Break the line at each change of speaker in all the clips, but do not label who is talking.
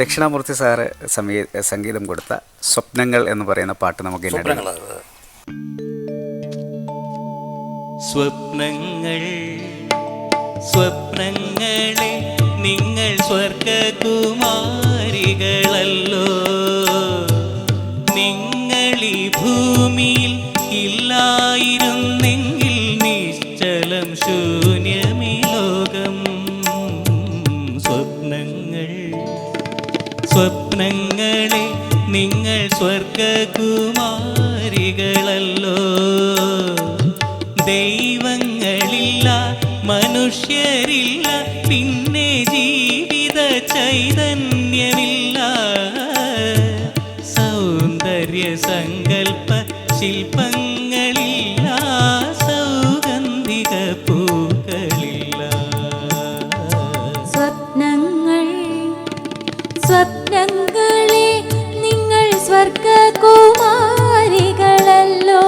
Dakshinamurthy sir സംഗീതം കൊടുത്ത സ്വപ്നങ്ങൾ എന്ന് പറയുന്ന പാട്ട് നമുക്ക്
സ്വപ്നങ്ങൾ സ്വപ്നങ്ങളെ നിങ്ങൾ സ്വർഗകുമാരികളല്ലോ, നിങ്ങളീ ഭൂമിയിൽ ഇല്ലായിരുന്നെങ്കിൽ നിശ്ചലം ശൂന്യമീ ലോകം. സ്വപ്നങ്ങൾ സ്വപ്നങ്ങളെ നിങ്ങൾ സ്വർഗകുമാരികളല്ലോ, ദൈവങ്ങളില്ല മനുഷ്യരില്ല പിന്നെ ജീവിത ചൈതന്യമില്ല, സൗന്ദര്യ സങ്കൽപ്പ ശില്പങ്ങളില്ല, സൗഗന്ധിക പൂക്കളില്ല.
സ്വപ്നങ്ങൾ സ്വപ്നങ്ങളെ നിങ്ങൾ സ്വർഗകുമാരികളല്ലോ,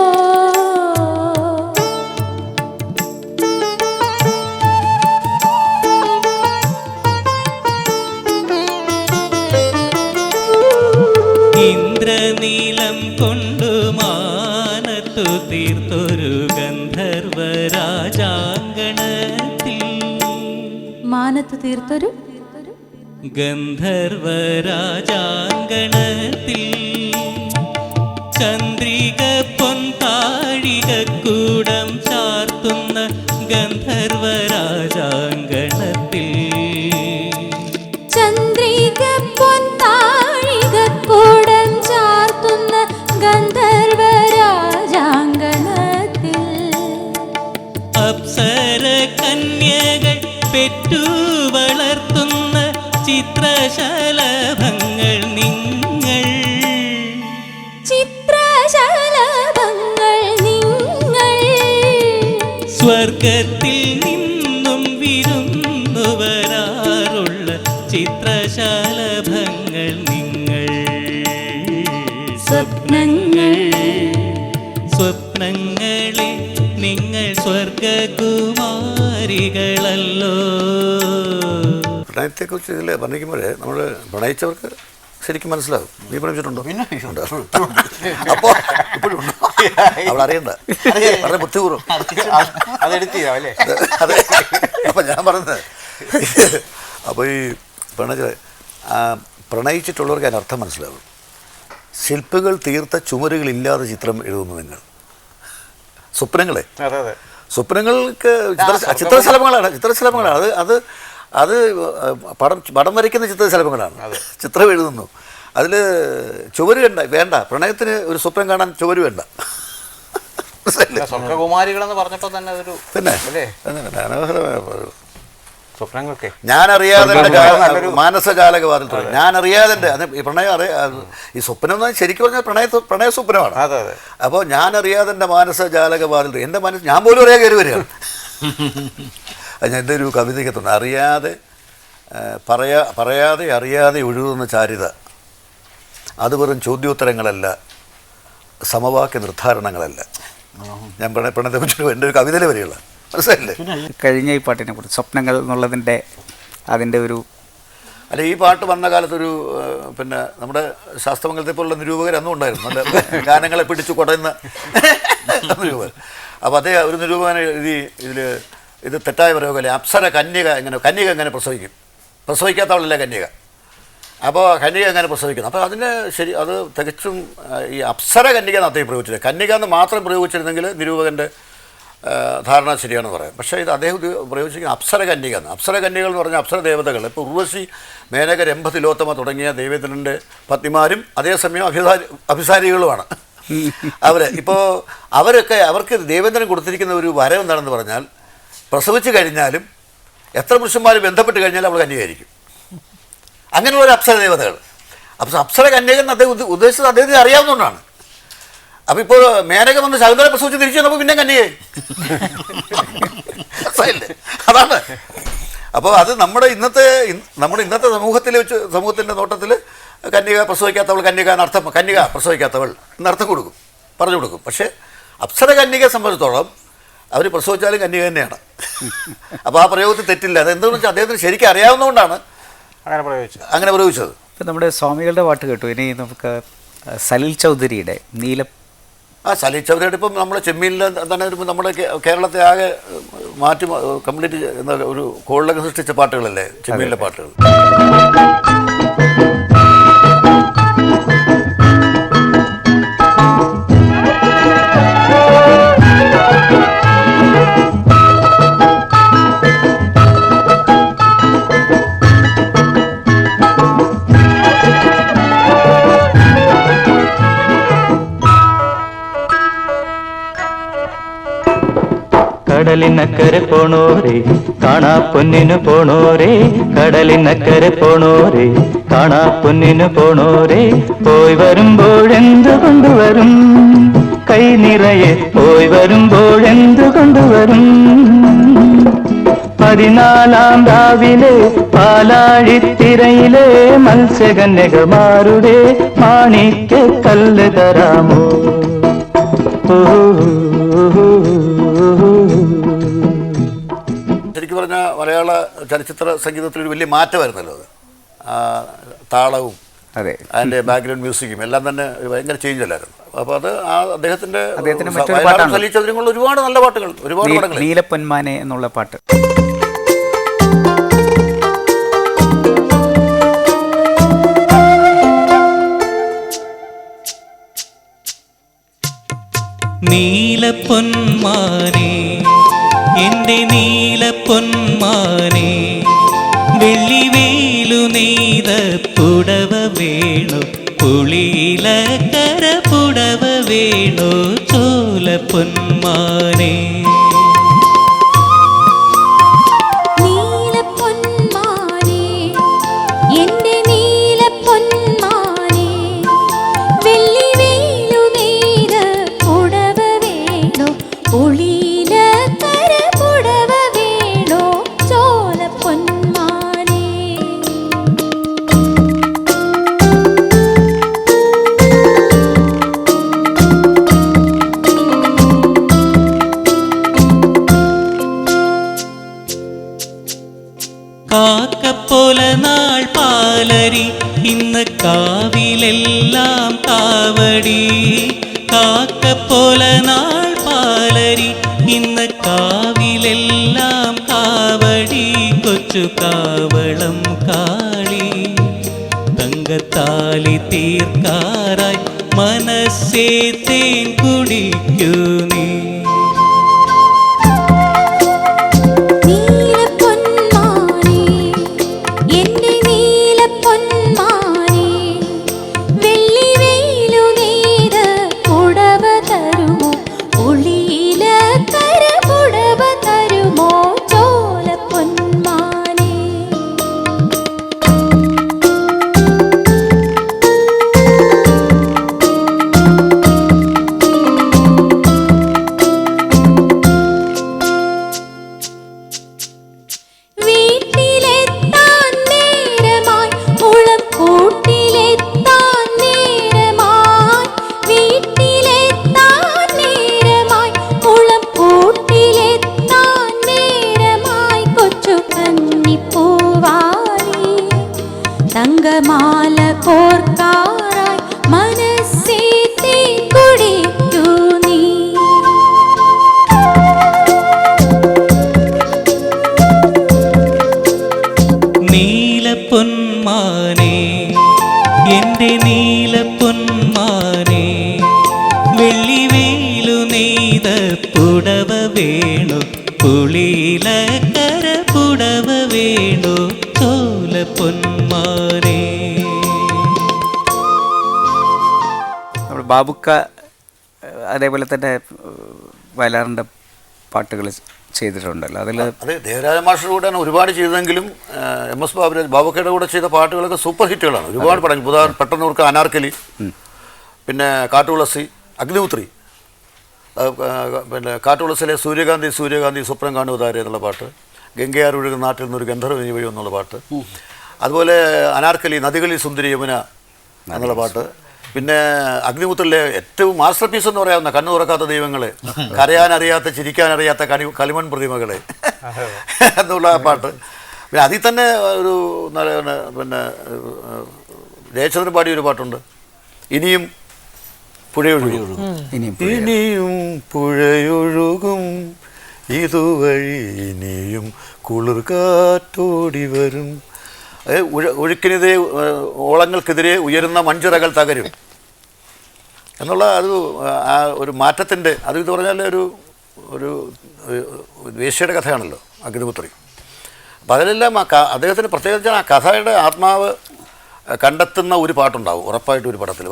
ഇന്ദ്രനീലം കൊണ്ടു മാനത്തു തീർത്തൊരു ഗന്ധർവരാജാങ്കണത്തിൽ,
മാനത്ത് തീർത്തൊരു
ഗന്ധർവരാജാങ്കണത്തിൽ, ചന്ദ്രിക പൊൻതാഴികക്കൂടം ചാർത്തുന്ന ഗന്ധർവരാജാങ്കണത്തിൽ,
ചന്ദ്രിക പൊൻതാഴികക്കൂടം ചാർത്തുന്ന ഗന്ധർവരാജാങ്കണത്തിൽ,
അപ്സര കന്യകൾ പെറ്റു വളർത്തുന്ന ചിത്രശലഭങ്ങൾ നിങ്ങൾ,
ചിത്രശലഭങ്ങൾ നിങ്ങൾ,
സ്വർഗത്തിൽ നിന്നും വിരുന്നു വരാറുള്ള ചിത്രശലഭങ്ങൾ നിങ്ങൾ. സ്വപ്നങ്ങൾ സ്വപ്നങ്ങളെ നിങ്ങൾ സ്വർഗകുമാരികളല്ലോ.
പ്രണയത്തെക്കുറിച്ച് ഇതിൽ വർണ്ണിക്കുമ്പോൾ നമ്മൾ പ്രണയിച്ചവർക്ക് ശരിക്കും മനസ്സിലാവും. നീ പ്രണയിച്ചിട്ടുണ്ടോ? പിന്നെ അപ്പോൾ ഇപ്പോഴും അവിടെ അറിയണ്ട, വളരെ ബുദ്ധിപൂർവ്വം
അതെടുത്തില്ലേ.
അതെ. അപ്പം ഞാൻ പറഞ്ഞത് അപ്പോൾ ഈ പ്രണയിച്ചിട്ടുള്ളവർക്ക് അതിനർത്ഥം മനസ്സിലാവും. ശില്പികൾ തീർത്ത ചുമരുകളില്ലാതെ ചിത്രം എഴുതുന്നു നിങ്ങൾ. സ്വപ്നങ്ങളെ സ്വപ്നങ്ങൾക്ക് ചിത്രശലഭങ്ങളാണ്. അത് അത് പടം വരയ്ക്കുന്ന ചിത്രശലഭങ്ങളാണ്. ചിത്രം എഴുതുന്നു, അതിൽ ചുവര് വേണ്ട. പ്രണയത്തിന് ഒരു സ്വപ്നം കാണാൻ ചുവര് വേണ്ട.
സ്വർഗകുമാരികളെന്ന് പറഞ്ഞപ്പോൾ തന്നെ അതൊരു
പിന്നെ
സ്വപ്നങ്ങൾക്ക്
ഞാനറിയാതെ മാനസജാലകവാതിൽ ഞാനറിയാതെ ഈ പ്രണയം ഈ സ്വപ്നം എന്ന് ശരിക്കും പറഞ്ഞാൽ പ്രണയ സ്വപ്നമാണ്. അപ്പോൾ ഞാനറിയാതെ എൻ്റെ മാനസജാലകവാതിൽ എൻ്റെ ഞാൻ പോലും അറിയാതെ കയറി വരികയാണ്. ഞാൻ എൻ്റെ ഒരു കവിതയ്ക്കത്തുണ്ട്, അറിയാതെ പറയാതെ അറിയാതെ ഒഴുകുന്ന ചാരിത, അത് വെറും ചോദ്യോത്തരങ്ങളല്ല, സമവാക്യ നിർദ്ധാരണങ്ങളല്ല. ഞാൻ പ്രണയത്തെക്കുറിച്ച് എൻ്റെ ഒരു കവിതയിൽ വരികയുള്ള മനസ്സിലായില്ലേ.
കഴിഞ്ഞ ഈ പാട്ടിനെ കുറിച്ച് സ്വപ്നങ്ങൾ എന്നുള്ളതിൻ്റെ അതിൻ്റെ ഒരു
അല്ല, ഈ പാട്ട് വന്ന കാലത്തൊരു പിന്നെ നമ്മുടെ ശാസ്ത്രമംഗലത്തെ പോലുള്ള നിരൂപകർ അന്നും ഉണ്ടായിരുന്നു, നല്ല ഗാനങ്ങളെ പിടിച്ചു കൊടയുന്ന നിരൂപകർ. അപ്പോൾ അതേ ഒരു നിരൂപകൻ ഇത് തെറ്റായ പ്രയോഗമല്ലേ, അപ്സര കന്യക എങ്ങനെ പ്രസവിക്കാത്തവളല്ല കന്യക. അപ്പോൾ കന്യക എങ്ങനെ പ്രസവിക്കുന്നു? അപ്പോൾ അതിന് അത് തികച്ചും ഈ അപ്സര കന്യക എന്ന് അദ്ദേഹം പ്രയോഗിച്ചില്ല. കന്യക എന്ന് മാത്രം പ്രയോഗിച്ചിരുന്നെങ്കിൽ നിരൂപകൻ്റെ ധാരണ ശരിയാണെന്ന് പറയാം. പക്ഷേ ഇത് അദ്ദേഹം പ്രയോഗിച്ചിരിക്കുന്ന അപ്സര കന്യക എന്ന്. അപ്സര കന്യകൾ എന്ന് പറഞ്ഞാൽ അപ്സര ദേവതകൾ. ഇപ്പോൾ ഉർവശി, മേനക, രംഭ, തിലോത്തമ തുടങ്ങിയ ദേവേന്ദ്രൻ്റെ പത്നിമാരും അതേസമയം അഭിസാരികളുമാണ് അവർ. ഇപ്പോൾ അവർക്ക് ദേവേന്ദ്രൻ കൊടുത്തിരിക്കുന്ന ഒരു വരം എന്താണെന്ന് പറഞ്ഞാൽ, പ്രസവിച്ചു കഴിഞ്ഞാലും എത്ര പുരുഷന്മാർ ബന്ധപ്പെട്ട് കഴിഞ്ഞാലും അവൾ കന്യകയായിരിക്കും. അങ്ങനെയുള്ള ഒരു അപ്സര ദേവതകൾ. അപ്പോൾ അപ്സര കന്യകൻ അദ്ദേഹം ഉദ്ദേശിച്ചത് അദ്ദേഹത്തിന് അറിയാവുന്നതുകൊണ്ടാണ്. അപ്പോൾ ഇപ്പോൾ മേനക വന്ന് ശകുന്തള പ്രസവിച്ച് തിരിച്ചു വന്നപ്പോൾ പിന്നെ കന്യകയായി. അതാണ്. അപ്പോൾ അത് നമ്മുടെ ഇന്നത്തെ സമൂഹത്തിൻ്റെ നോട്ടത്തിൽ കന്യക പ്രസവിക്കാത്തവൾ കന്യക എന്നർത്ഥം, കന്യക പ്രസവിക്കാത്തവൾ എന്നർത്ഥം പറഞ്ഞു കൊടുക്കും. പക്ഷേ അപ്സര കന്യകയെ സംബന്ധിച്ചിടത്തോളം അവർ പ്രസവിച്ചാലും കന്യക തന്നെയാണ്. അപ്പോൾ ആ പ്രയോഗത്തിൽ തെറ്റില്ല. അതെന്താണെന്ന് വെച്ചാൽ അദ്ദേഹത്തിന് ശരിക്കും അറിയാവുന്നതുകൊണ്ടാണ് അങ്ങനെ പ്രയോഗിച്ചത്.
ഇപ്പം നമ്മുടെ സ്വാമികളുടെ പാട്ട് കേട്ടു. ഇനി നമുക്ക് സലിൽ ചൗധരിയുടെ നീല.
സലീൽ ചൗധരിയുടെ ഇപ്പം നമ്മുടെ ചെമ്മീനിൽ തന്നെ നമ്മുടെ കേരളത്തെ ആകെ മാറ്റി കംപ്ലീറ്റ് എന്താ ഒരു കോളിലൊക്കെ സൃഷ്ടിച്ച പാട്ടുകളല്ലേ ചെമ്മീനിലെ പാട്ടുകൾ.
കടലിനക്കരെ പോണോരേ കാണാ പൊന്നിനു പോണോരേ, കടലിനക്കരെ പോണോരേ കാണാ പൊന്നിനു പോണോരേ, പോയി വരുമ്പോഴെന്തു കൊണ്ടുവരും കൈ നിറയെ, പോയി വരുമ്പോഴെന്തു കൊണ്ടുവരും. 14-ാം രാവിലെ പാലാഴിത്തിരയിലെ മത്സ്യകന്യകമാരുടെ മാണിക്യ കല്ല് തരാമോ.
ശരിക്കും പറഞ്ഞാൽ മലയാള ചലച്ചിത്ര സംഗീതത്തിൽ ഒരു വലിയ മാറ്റമായിരുന്നല്ലോ അത്. താളവും
അതെ,
അതിൻ്റെ ബാക്ക്ഗ്രൗണ്ട് മ്യൂസിക്കും എല്ലാം തന്നെ ഭയങ്കര ചേഞ്ച് അല്ലായിരുന്നു. അപ്പോൾ അത് അദ്ദേഹത്തിൻ്റെ സലീൽ ചൗധരിയുള്ള ഒരുപാട് നല്ല പാട്ടുകൾ, ഒരുപാട് പാട്ടുകൾ.
നീലപ്പൊന്മാനെ എന്നുള്ള പാട്ട്.
നീലപ്പൊന്മാനെ എൻ്റെ നീലപ്പൊന്മാനെ, വെള്ളിവേലു നെയ്ത പുടവ വേണു, പുളിയിലക്കര പുടവ വേണു, ചോലപ്പൊന്മാനെ.
നീലപ്പൊന്മാനെ എൻ്റെ നീലപ്പൊന്മാനെ, വെള്ളിവേലു നെയ്ത പുടവ വേണു, പുളിയിലക്കര പുടവ വേണു, ചോലപ്പൊന്മാനെ.
കാക്കപ്പോല നാൾ പാലരി ഇന്ന് കാവിലെല്ലാം കാവടി, കാക്കപ്പോല നാൾ പാലരി ഇന്ന് കാവിലെല്ലാം കാവടി, കൊച്ചു കാവളം കാളി തങ്കത്താലി തീർക്കാറായി മനസ്സേ തേൻ കുടിക്കൂ നീ.
നീലപ്പൊന്മാനെ എൻ്റെ നീലപ്പൊന്മാനെ, വെള്ളിവേലു നെയ്ത പുടവ തരുമോ, പുളിയിലക്കര പുടവ തരുമോ, ചോലപ്പൊന്മാനെ. വീട്ടിലെത്താൻ നേരമായി, മുളം കൂട്ടിലെത്താൻ നേരമായി, വീട്ടിലെത്താൻ നേരമായി, മുളം കൂട്ടിലെത്താൻ നേരമായി, കൊച്ചു കന്നിപ്പൂവാലി തങ്കമാല കോർക്കാറായി മനസ്സേ തേൻ കുടിക്കൂ നീ.
നീലപ്പൊന്മാനെ എൻ്റെ നീലപ്പൊന്മാനെ, വെള്ളിവേലു നെയ്ത പുടവ വേണു, പുളിയിലക്കര പുടവ വേണു, ചോലപ്പൊന്മാനെ.
നമ്മുടെ ബാബുക്ക അതേപോലെ തന്നെ വയലാറിൻ്റെ പാട്ടുകൾ ചെയ്തിട്ടുണ്ടല്ലോ. അതിൽ
അതെ, ദേവരാജ മാസ്റ്ററുടെ കൂടെയാണ് ഒരുപാട് ചെയ്തതെങ്കിലും MS ബാബുക്കയുടെ കൂടെ ചെയ്ത പാട്ടുകളൊക്കെ സൂപ്പർ ഹിറ്റുകളാണ്. ഒരുപാട് പടങ്ങൾ പെട്ടെന്ന് ഓർക്ക് അനാർക്കലി, പിന്നെ കാട്ടുതുളസി, അഗ്നിപുത്രി, പിന്നെ കാട്ടുതുളസിലെ സൂര്യകാന്തി സൂര്യകാന്തി സ്വപ്നം കാണുവതാരെ എന്നുള്ള പാട്ട്, ഗംഗയാരൊഴുകുന്ന നാട്ടിൽ നിന്നൊരു ഗന്ധർവ വഴി എന്നുള്ള പാട്ട്, അതുപോലെ അനാർക്കലി നദികളിൽ സുന്ദരി യമുന എന്നുള്ള പാട്ട്, പിന്നെ അഗ്നിപുത്രിലെ ഏറ്റവും മാസ്റ്റർ പീസ് എന്ന് പറയാവുന്ന കണ്ണു തുറക്കാത്ത ദൈവങ്ങളെ, കരയാനറിയാത്ത ചിരിക്കാനറിയാത്ത കളിമൺ പ്രതിമകളെ എന്നുള്ള പാട്ട്. പിന്നെ അതിൽ തന്നെ ഒരു പിന്നെ ജയചന്ദ്രൻ പാടിയ ഒരു പാട്ടുണ്ട്, ഇനിയും പുഴയൊഴുകും, ഇനിയും പുഴയൊഴുകും ഇതുവഴി ഇനിയും കുളിർ കാറ്റോടി വരും, ഒഴുക്കിനെതിരെ ഓളങ്ങൾക്കെതിരെ ഉയരുന്ന മൺചിറകൾ തകരും എന്നുള്ള അത് ആ ഒരു മാറ്റത്തിൻ്റെ അത് ഇത് പറഞ്ഞാൽ ഒരു വേശ്യയുടെ കഥയാണല്ലോ അഗ്നിപുത്രി. അപ്പം അതിലെല്ലാം അദ്ദേഹത്തിന് പ്രത്യേകിച്ച് ആ കഥയുടെ ആത്മാവ് കണ്ടെത്തുന്ന ഒരു പാട്ടുണ്ടാവും ഉറപ്പായിട്ടും ഒരു പടത്തിൽ.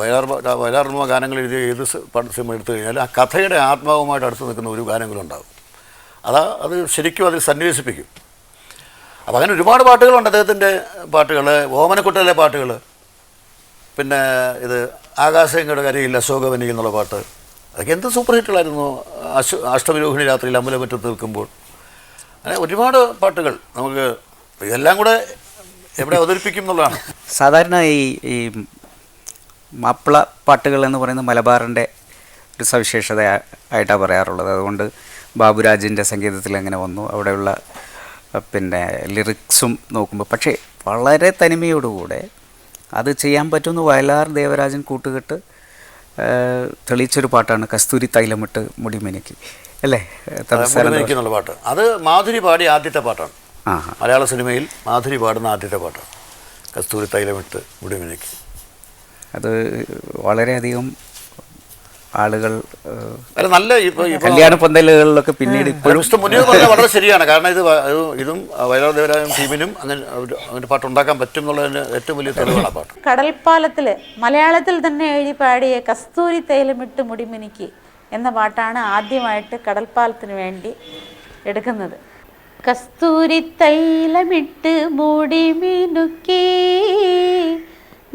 വയലാർമ ഗാനങ്ങൾ എഴുതിയ ഏത് സിനിമ എടുത്തു കഴിഞ്ഞാൽ ആ കഥയുടെ ആത്മാവുമായിട്ട് അടുത്ത് നിൽക്കുന്ന ഒരു ഗാനങ്ങളുണ്ടാവും. അത് ശരിക്കും അതിൽ സന്നിവേശിപ്പിക്കും. അപ്പോൾ അങ്ങനെ ഒരുപാട് പാട്ടുകളുണ്ട് അദ്ദേഹത്തിൻ്റെ പാട്ടുകൾ. ഓമനക്കുട്ടയിലെ പാട്ടുകൾ, പിന്നെ ഇത് ആകാശങ്ങളുടെ കരയിൽ അശോകവനി എന്നുള്ള പാട്ട്, അതൊക്കെ എന്ത് സൂപ്പർ ഹിറ്റുകളായിരുന്നു. അഷ്ടമിരോഹിണി രാത്രിയിൽ അമ്പലമുറ്റത്ത് നിൽക്കുമ്പോൾ, അങ്ങനെ ഒരുപാട് പാട്ടുകൾ നമുക്ക് ഇതെല്ലാം കൂടെ എവിടെ അവതരിപ്പിക്കും എന്നുള്ളതാണ്.
സാധാരണ ഈ മാപ്പിള പാട്ടുകൾ എന്ന് പറയുന്നത് മലബാറിൻ്റെ ഒരു സവിശേഷത ആയിട്ടാണ് പറയാറുള്ളത്. അതുകൊണ്ട് ബാബുരാജിൻ്റെ സംഗീതത്തിൽ അങ്ങനെ വന്നു. അവിടെയുള്ള പിന്നെ ലിറിക്സും നോക്കുമ്പോൾ പക്ഷേ വളരെ തനിമയോടുകൂടെ അത് ചെയ്യാൻ പറ്റുമെന്ന് വയലാർ ദേവരാജൻ കൂട്ടുകെട്ട് തെളിയിച്ചൊരു പാട്ടാണ് കസ്തൂരി തൈലമിട്ട് മുടിമിനുക്കി, അല്ലേ?
എന്നുള്ള പാട്ട് അത് മാധുരി പാടിയ ആദ്യത്തെ പാട്ടാണ്. മലയാള സിനിമയിൽ മാധുരി പാടുന്ന ആദ്യത്തെ പാട്ടാണ് കസ്തൂരി തൈലമിട്ട് മുടിമിനുക്കി.
അത് വളരെയധികം ആളുകൾ
നല്ല
കല്യാണ പന്തലുകളിലൊക്കെ പിന്നീട്
മുന്നേ പറഞ്ഞാൽ വളരെ ശരിയാണ്. കാരണം ഇതും വയലാർ ദേവരാജൻ ടീമിനും അങ്ങനെ പാട്ടുണ്ടാക്കാൻ പറ്റും എന്നുള്ളതിന് ഏറ്റവും വലിയ തെളിവാണ് പാട്ട്.
കടൽപ്പാലത്തിൽ മലയാളത്തിൽ തന്നെ എഴുതി പാടിയ കസ്തൂരി തൈലമിട്ട് മുടിമിനുക്കി എന്ന പാട്ടാണ് ആദ്യമായിട്ട് കടൽപ്പാലത്തിന് വേണ്ടി എടുക്കുന്നത്. കസ്തൂരി തൈലമിട്ട് മുടിമിനുക്കി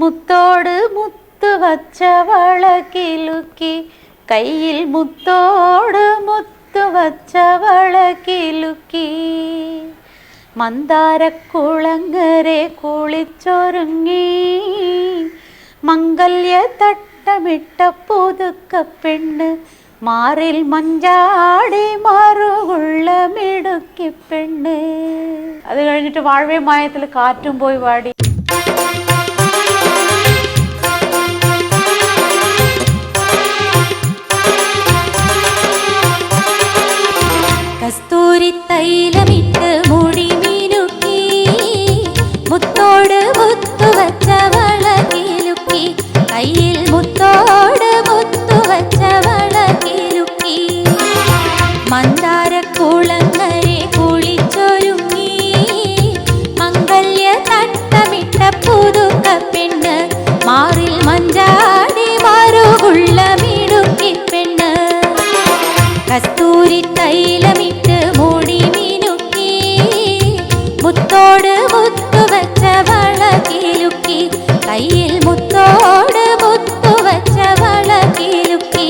മുത്തോട് മുത്തു വച്ച വളകിലുക്കി കയ്യിൽ മുത്തോട് മുത്തു വച്ച വളകിലുക്കി മന്ദാരക്കുളങ്ങരെ കുളിച്ചൊരുങ്ങി മംഗല്യ തട്ടമിട്ട പുതുക്ക പെണ്ണ് മാറിൽ മഞ്ചാടി മറുകുള്ള മിടുക്കി പെണ്ണ്. അത് കഴിഞ്ഞിട്ട് വാഴവേ മായത്തിൽ കാറ്റും പോയി പാടി.
കസ്തൂരി തൈലമിട്ട് മുടി മിനുക്കി മുത്തോട് മുത്തു വച്ച വളകിലുക്കി കയ്യിൽ മുത്തോട് മുത്തു വച്ച വളകിലുക്കി മന്ദാരക്കുളങ്ങരെ കുളിച്ചൊരുങ്ങി മംഗല്യ തട്ടമിട്ട പുതുക്ക പെണ്ണ് മാറിൽ മഞ്ചാടി മറുകുള്ള മിടുക്കി പെണ്ണ്. കസ്തൂരി തൈലമിട്ട് മുടി മിനുക്കി മുത്തോട് മുത്തു വച്ച വളകിലുക്കി കയ്യിൽ മുത്തോട് മുത്തു വച്ച വളകിലുക്കി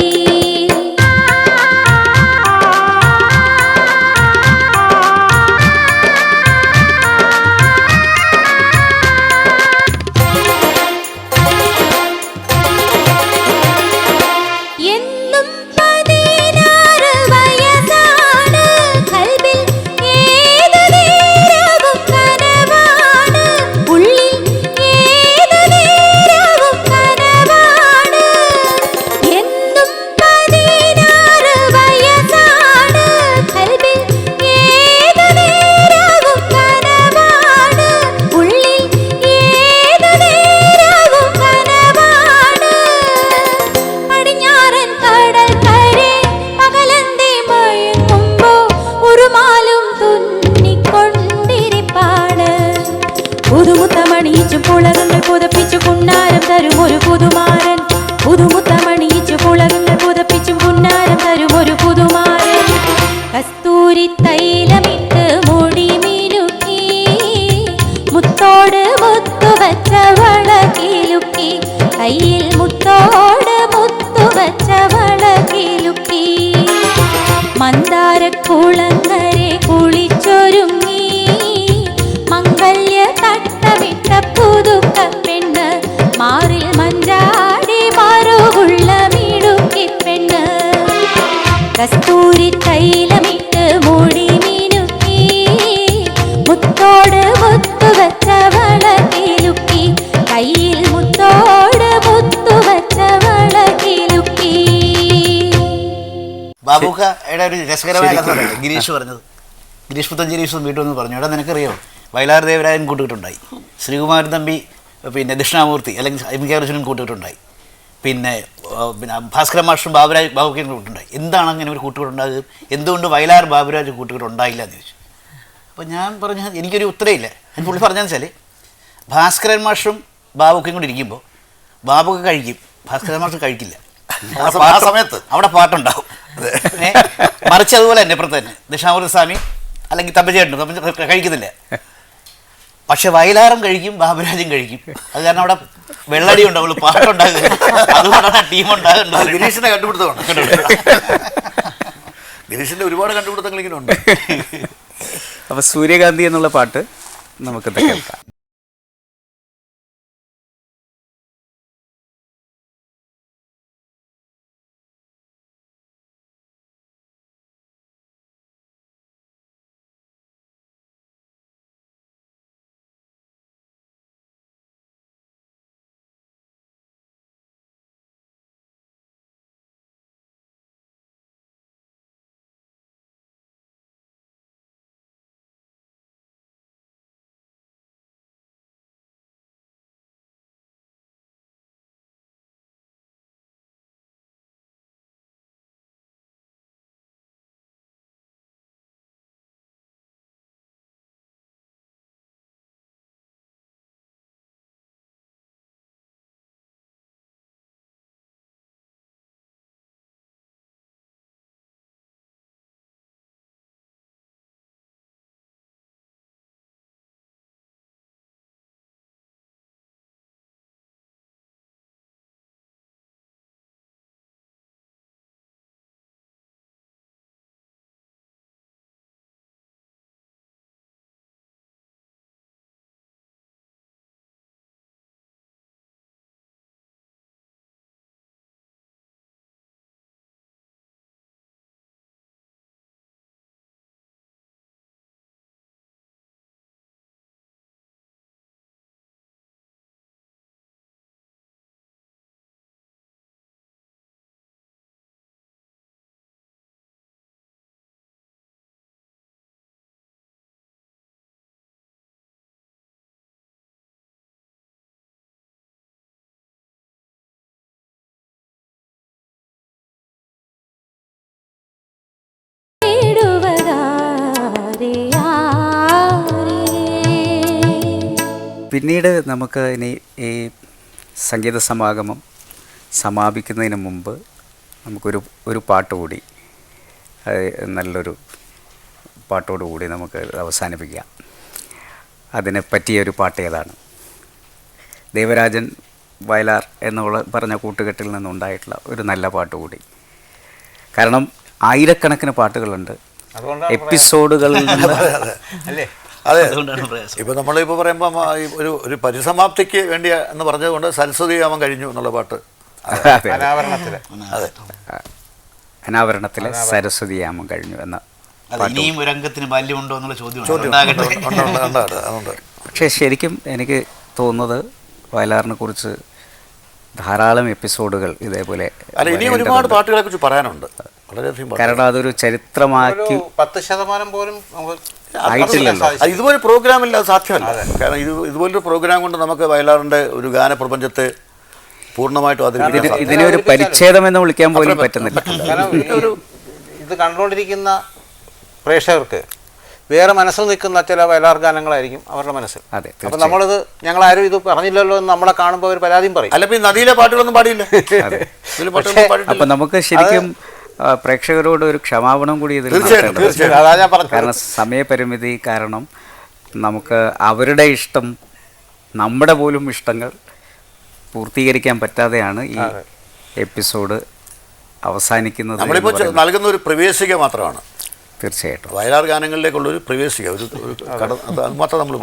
പുതുമുത്തമണിയിച്ചു പുളകങ്ങൾ പുതപ്പിച്ചു പുന്നാരം തരും ഒരു പുതുമാരൻ. പുതുമുത്തമണിയിച്ചു പുളകങ്ങൾ പുതപ്പിച്ചു പുന്നാരം തരും ഒരു പുതുമാരൻ. കസ്തൂരി തൈലമിട്ട് മുടി മിനുക്കി മുത്തോട് മുത്തു വച്ച വളകിലുക്കി കയ്യിൽ മുത്തോട് മുത്തു വച്ച വളകിലുക്കി മന്ദാരക്കുളങ്ങരെ കുളിച്ചൊരുങ്ങി മംഗല്യ തട്ടമിട്ട പുതുക്ക പെണ്ണ് മാറിൽ മഞ്ചാടി മറുകുള്ള മിടുക്കി പെണ്ണ്. കസ്തൂരി തൈലമിട്ട് മുടി മിനുക്കി മുത്തോട് മുത്തു വച്ച വളകിലുക്കി കയ്യിൽ മുത്തോ
ബാബുക്കയുടെ ഒരു രസകരമായ കഥ പറയുന്നത് ഗിരീഷ് പറഞ്ഞത്. ഗിരീഷ് പുത്തഞ്ചേരീസും വീട്ടിൽ നിന്ന് പറഞ്ഞു, എടാ നിനക്കറിയോ വയലാർ ദേവരായൻ കൂട്ടുകെട്ടുണ്ടായി, ശ്രീകുമാരൻ തമ്പി പിന്നെ ദക്ഷിണാമൂർത്തി അല്ലെങ്കിൽ എം കെ അർജുനൻ കൂട്ടുകെട്ടുണ്ടായി, പിന്നെ ഭാസ്കരൻ മാഷും ബാബുക്കയും കൂട്ടുണ്ടായി. എന്താണ് അങ്ങനെ ഒരു കൂട്ടുകെട്ടുണ്ടാകുക, എന്തുകൊണ്ട് വയലാർ ബാബുരാജ് കൂട്ടുകെട്ടുണ്ടായില്ല എന്ന് ചോദിച്ചു. അപ്പോൾ ഞാൻ പറഞ്ഞു എനിക്കൊരു ഉത്തരയില്ല. ഞാൻ പുള്ളി പറഞ്ഞതെന്ന് വെച്ചാൽ ഭാസ്കരൻ മാഷും ബാബുക്കയും കൂടി ഇരിക്കുമ്പോൾ ബാബുക്ക് കഴിക്കും, ഭാസ്കരൻ മാഷ് കഴിക്കില്ല.
ആ സമയത്ത്
അവിടെ പാട്ടുണ്ടാവും. മറിച്ച് അതുപോലെ തന്നെ ഇപ്പുറത്ത് തന്നെ ദക്ഷിണാമൂർത്തി സ്വാമി അല്ലെങ്കിൽ തമ്പച്ചേട്ടനും കഴിക്കുന്നില്ല. പക്ഷെ വയലാറും കഴിക്കും, ബാബുരാജും കഴിക്കും. അത് കാരണം അവിടെ വെള്ളടി ഉണ്ടാവുള്ളൂ, പാട്ടുണ്ടാകുക. അതുകൊണ്ടാണ് ടീം ഉണ്ടാകുന്നത്.
ഗിരീഷിന്റെ കണ്ടുപിടുത്തമാണ്. ഗിരീഷിന്റെ ഒരുപാട് കണ്ടുപിടുത്തങ്ങൾ ഇങ്ങനെ ഉണ്ട്.
അപ്പോൾ സൂര്യകാന്തി എന്നുള്ള പാട്ട് നമുക്കിത് കേൾക്കാം. പിന്നീട് നമുക്ക് ഇനി ഈ സംഗീത സമാഗമം സമാപിക്കുന്നതിന് മുമ്പ് നമുക്കൊരു പാട്ട് കൂടി, നല്ലൊരു പാട്ടോടുകൂടി നമുക്ക് അവസാനിപ്പിക്കാം. അതിനെ പറ്റിയൊരു പാട്ട് ഏതാണ്? ദേവരാജൻ വയലാർ എന്നുള്ള പറഞ്ഞ കൂട്ടുകെട്ടിൽ നിന്നുണ്ടായിട്ടുള്ള ഒരു നല്ല പാട്ട് കൂടി. കാരണം ആയിരക്കണക്കിന് പാട്ടുകളുണ്ട് എപ്പിസോഡുകളിൽ നിന്ന്.
അല്ലേ?
അതെ, ഇപ്പം നമ്മളിപ്പോൾ പറയുമ്പോൾ ഒരു പരിസമാപ്തിക്ക് വേണ്ടി എന്ന് പറഞ്ഞതുകൊണ്ട് സരസ്വതി യാമം കഴിഞ്ഞു എന്നുള്ള പാട്ട്.
അതെ, അനാവരണത്തിലെ സരസ്വതി യാമം കഴിഞ്ഞു എന്ന
ഇനിയും ഒരു അംഗത്തിന് ബാല്യമുണ്ടോ എന്നുള്ള ചോദ്യം.
പക്ഷേ ശരിക്കും എനിക്ക് തോന്നുന്നത് വയലാറിനെ കുറിച്ച് ധാരാളം എപ്പിസോഡുകൾ ഇതേപോലെ
ഇനിയും ഒരുപാട് പാട്ടുകളെ കുറിച്ച് പറയാനുണ്ട്. വളരെയധികം,
കാരണം അതൊരു ചരിത്രമാക്കി
10% പോലും
ആയിട്ടില്ലല്ലോ.
ഇതുപോലെ പ്രോഗ്രാമില്ല, അത് സാധ്യമല്ല. കാരണം ഇതുപോലൊരു പ്രോഗ്രാം കൊണ്ട് നമുക്ക് വയലാറിൻ്റെ ഒരു ഗാനപ്രപഞ്ചത്തെ പൂർണ്ണമായിട്ടും
ഇതിനെ ഒരു പരിച്ഛേദം എന്ന് വിളിക്കാൻ പോലും പറ്റുന്നില്ല.
ഇത് കണ്ടുകൊണ്ടിരിക്കുന്ന പ്രേക്ഷകർക്ക് വേറെ മനസ്സിൽ നിൽക്കുന്ന ചില വയലാർ ഗാനങ്ങളായിരിക്കും അവരുടെ മനസ്സിൽ.
അതെ,
അപ്പം നമ്മളിത് ഞങ്ങളാരും ഇത് പറഞ്ഞില്ലല്ലോ എന്ന് നമ്മളെ കാണുമ്പോൾ അവർ പരാതിയും പറയും.
അല്ല, പിന്നെ നദിയിലെ പാട്ടുകളൊന്നും പാടിയില്ല.
അപ്പം നമുക്ക് ശരിക്കും പ്രേക്ഷകരോട് ഒരു ക്ഷമാപണം കൂടി ഇതിൽ, കാരണം സമയപരിമിതി കാരണം നമുക്ക് അവരുടെ ഇഷ്ടം, നമ്മുടെ പോലും ഇഷ്ടങ്ങൾ പൂർത്തീകരിക്കാൻ പറ്റാതെയാണ് ഈ എപ്പിസോഡ് അവസാനിക്കുന്നത്.
നമ്മളിപ്പോൾ നൽകുന്ന ഒരു പ്രവേശിക മാത്രമാണ്.
തീർച്ചയായിട്ടും
വയലാർ ഗാനങ്ങളിലേക്കുള്ളൊരു പ്രവേശിക, ഒരു അത് മാത്രം നമ്മൾ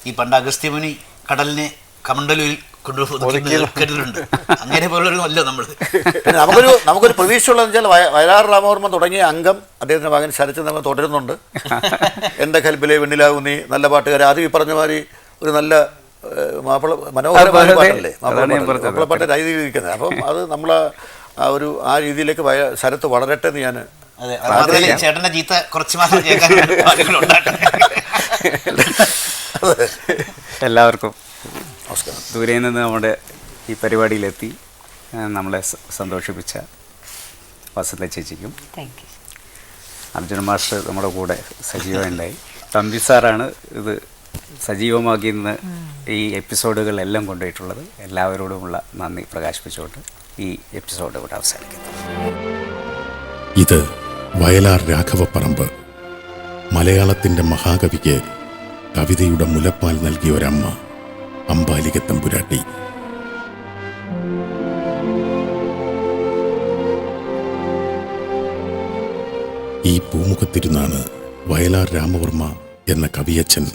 ഈ പണ്ട് അഗസ്ത്യമുനി കടലിനെ കമണ്ടലൂരിൽ കൊണ്ടുപോകുന്നുണ്ട്. അങ്ങനെ പോലുള്ളൊരുമല്ല നമ്മൾ.
നമുക്കൊരു പ്രതീക്ഷയുള്ളതെന്ന് വെച്ചാൽ വയലാർ രാമവർമ്മ തുടങ്ങിയ അംഗം അദ്ദേഹത്തിൻ്റെ മകൻ ശരത്ചന്ദ്രൻ തുടരുന്നുണ്ട്. എൻ്റെ കൽബിലെ വെണ്ണിലാകുന്നീ നല്ല പാട്ടുകാർ, ആദ്യം ഈ പറഞ്ഞ മാതിരി ഒരു നല്ല മനോഹരമായ പാട്ടല്ലേ മാപ്പിളപ്പാട്ട് രീതിയിരിക്കുന്നത്. അപ്പം അത് നമ്മളെ ആ രീതിയിലേക്ക് ശരത്ത് വളരട്ടെ എന്ന് ഞാൻ
അതെ, മാത്രമല്ല ചേട്ടൻ്റെ ചീത്ത കുറച്ച് മാത്രം കേൾക്കാൻ
എല്ലാവർക്കും
നമസ്കാരം.
ദൂരെ നിന്ന് നമ്മുടെ ഈ പരിപാടിയിലെത്തി നമ്മളെ സന്തോഷിപ്പിച്ച വസന്ത ചേച്ചിക്കും അർജുന മാസ്റ്റർ നമ്മുടെ കൂടെ സജീവമുണ്ടായി. തമ്പി സാറാണ് ഇത് സജീവമാക്കി ഈ എപ്പിസോഡുകളെല്ലാം കൊണ്ടുപോയിട്ടുള്ളത്. എല്ലാവരോടുമുള്ള നന്ദി പ്രകാശിപ്പിച്ചുകൊണ്ട് ഈ എപ്പിസോഡ് ഇവിടെ അവസാനിക്കുന്നു.
ഇത് വയലാർ രാഘവപ്പറമ്പ്, മലയാളത്തിൻ്റെ മഹാകവിക്ക് കവിതയുടെ മുലപ്പാൽ നൽകിയ ഒരമ്മ, അമ്പാലിക തമ്പുരാട്ടി. ഈ പൂമുഖത്തിരുന്നാണ് വയലാർ രാമവർമ്മ എന്ന കവിയച്ഛൻ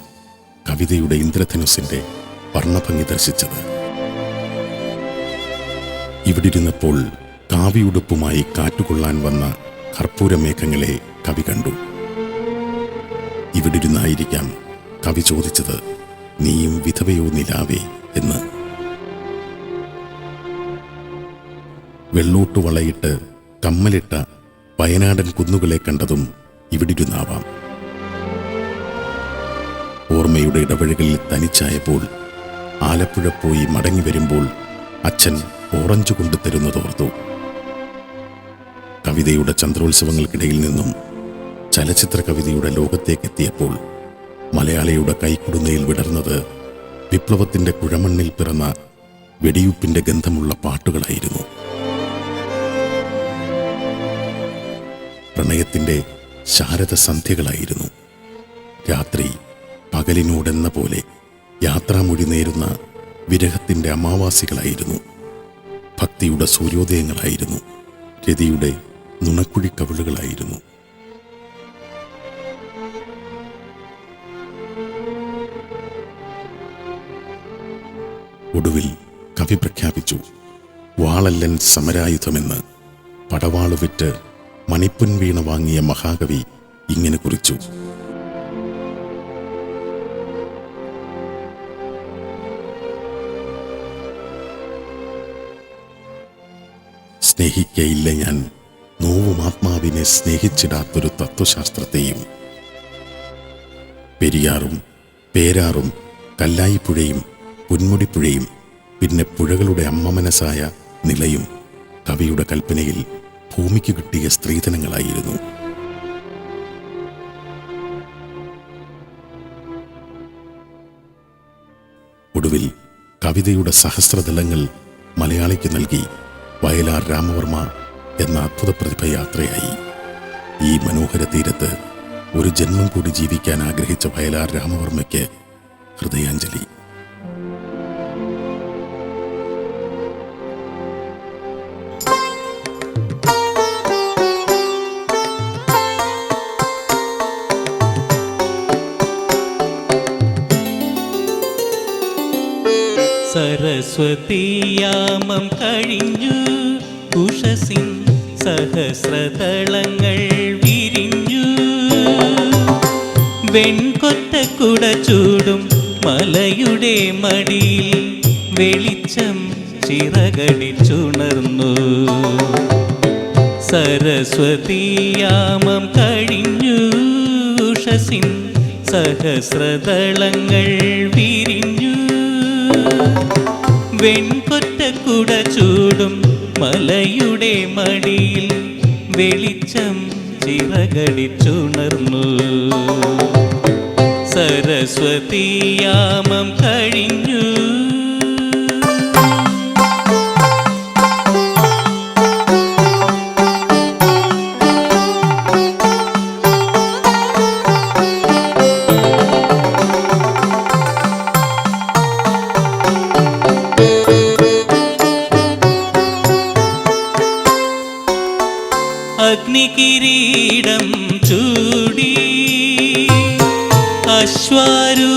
കവിതയുടെ ഇന്ദ്രധനുസിന്റെ വർണ്ണഭംഗി ദർശിച്ചത്. ഇവിടിരുന്നപ്പോൾ കാവിയുടുപ്പുമായി കാറ്റുകൊള്ളാൻ വന്ന കർപ്പൂരമേഘങ്ങളെ കവി കണ്ടു. ഇവിടിരുന്നായിരിക്കാം കവി ചോദിച്ചത്, നീയും വിധവയോ നിലാവേ എന്ന്. വെള്ളൂട്ടു വളയിട്ട് കമ്മലിട്ട വയനാടൻ കുന്നുകളെ കണ്ടതും ഇവിടിരുന്നാവാം. ഓർമ്മയുടെ ഇടവഴികളിൽ തനിച്ചായപ്പോൾ ആലപ്പുഴ പോയി മടങ്ങി വരുമ്പോൾ അച്ഛൻ ഓറഞ്ച് കൊണ്ടു തരുന്നതോർത്തു. കവിതയുടെ ചന്ദ്രോത്സവങ്ങൾക്കിടയിൽ നിന്നും ചലച്ചിത്ര കവിതയുടെ ലോകത്തേക്കെത്തിയപ്പോൾ മലയാളിയുടെ കൈക്കുടുന്നയിൽ വിടർന്നത് വിപ്ലവത്തിൻ്റെ കുഴമണ്ണിൽ പിറന്ന വെടിയുപ്പിൻ്റെ ഗന്ധമുള്ള പാട്ടുകളായിരുന്നു. പ്രണയത്തിൻ്റെ ശാരദസന്ധ്യകളായിരുന്നു. രാത്രി പകലിനോടെന്ന പോലെ യാത്രാമൊഴി നേരുന്ന വിരഹത്തിൻ്റെ അമാവാസികളായിരുന്നു. ഭക്തിയുടെ സൂര്യോദയങ്ങളായിരുന്നു. രതിയുടെ നുണക്കുഴിക്കവിളുകളായിരുന്നു. ഒടുവിൽ കവി പ്രഖ്യാപിച്ചു, വാളല്ലൻ സമരായുധമെന്ന്. പടവാളു വിറ്റ് മണിപ്പൊൻ വീണ വാങ്ങിയ മഹാകവി ഇങ്ങനെ കുറിച്ചു: സ്നേഹിക്കയില്ല ഞാൻ നോവും ആത്മാവിനെ സ്നേഹിച്ചിടാത്തൊരു തത്വശാസ്ത്രത്തെയും. പെരിയാറും പേരാറും കല്ലായിപ്പുഴയും പൊന്മുടിപ്പുഴയും പിന്നെ പുഴകളുടെ അമ്മ മനസ്സായ നിലയും കവിയുടെ കൽപ്പനയിൽ ഭൂമിക്ക് കിട്ടിയ സ്ത്രീധനങ്ങളായിരുന്നു. ഒടുവിൽ കവിതയുടെ സഹസ്രതലങ്ങൾ മലയാളിക്ക് നൽകി വയലാർ രാമവർമ്മ എന്ന അദ്ഭുത പ്രതിഭ യാത്രയായി. ഈ മനോഹര തീരത്ത് ഒരു ജന്മം കൂടി ജീവിക്കാൻ ആഗ്രഹിച്ച വയലാർ രാമവർമ്മയ്ക്ക് ഹൃദയാഞ്ജലി.
സരസ്വതീയാമം കഴിഞ്ഞു, ഉഷസിൻ സഹസ്രതളങ്ങൾ വിരിഞ്ഞു. വെൺകൊറ്റക്കുട ചൂടും മലയുടെ മടിയിൽ വെളിച്ചം ചിറകടിച്ചുണർന്നു. സരസ്വതീയാമം കഴിഞ്ഞു, ഉഷസിൻ സഹസ്രതളങ്ങൾ വിരിഞ്ഞു. വെൺകൊറ്റക്കുട ചൂടും മലയുടെ മടിയിൽ വെളിച്ചം ചിറകടിച്ചുണർന്നു. സരസ്വതീയാമം കഴിഞ്ഞു. അഗ്നികിരീടം ചൂടി അശ്വാരൂഢനായി.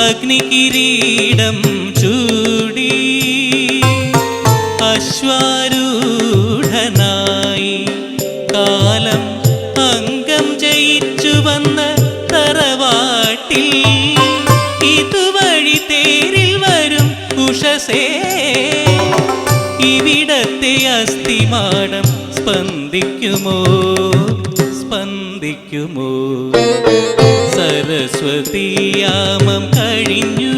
അഗ്നികിരീടം ചൂടി അശ്വാരൂഢനായി. കാലം അംഗം ജയിച്ചു വന്ന തറവാട്ടിൽ ഇതുവഴി തേരിൽ വരും ഉഷസ് സരസേ ഇവിടത്തെ അസ്ഥിമാടം സ്പന്ദിക്കുമോ സ്പന്ദിക്കുമോ സരസ്വതിയാമം കഴിഞ്ഞു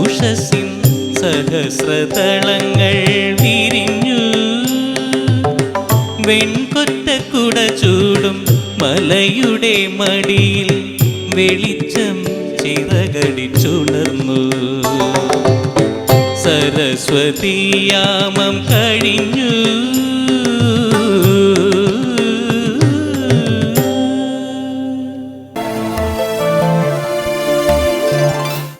ഉഷസിൻ സഹസ്രതളങ്ങൾ വിരിഞ്ഞു വെൺകൊറ്റക്കുട ചൂടും മലയുടെ മടിയിൽ വെളിച്ചം ചിറകടിച്ചുണർന്നു സരസ്വതിയാമം കഴിഞ്ഞു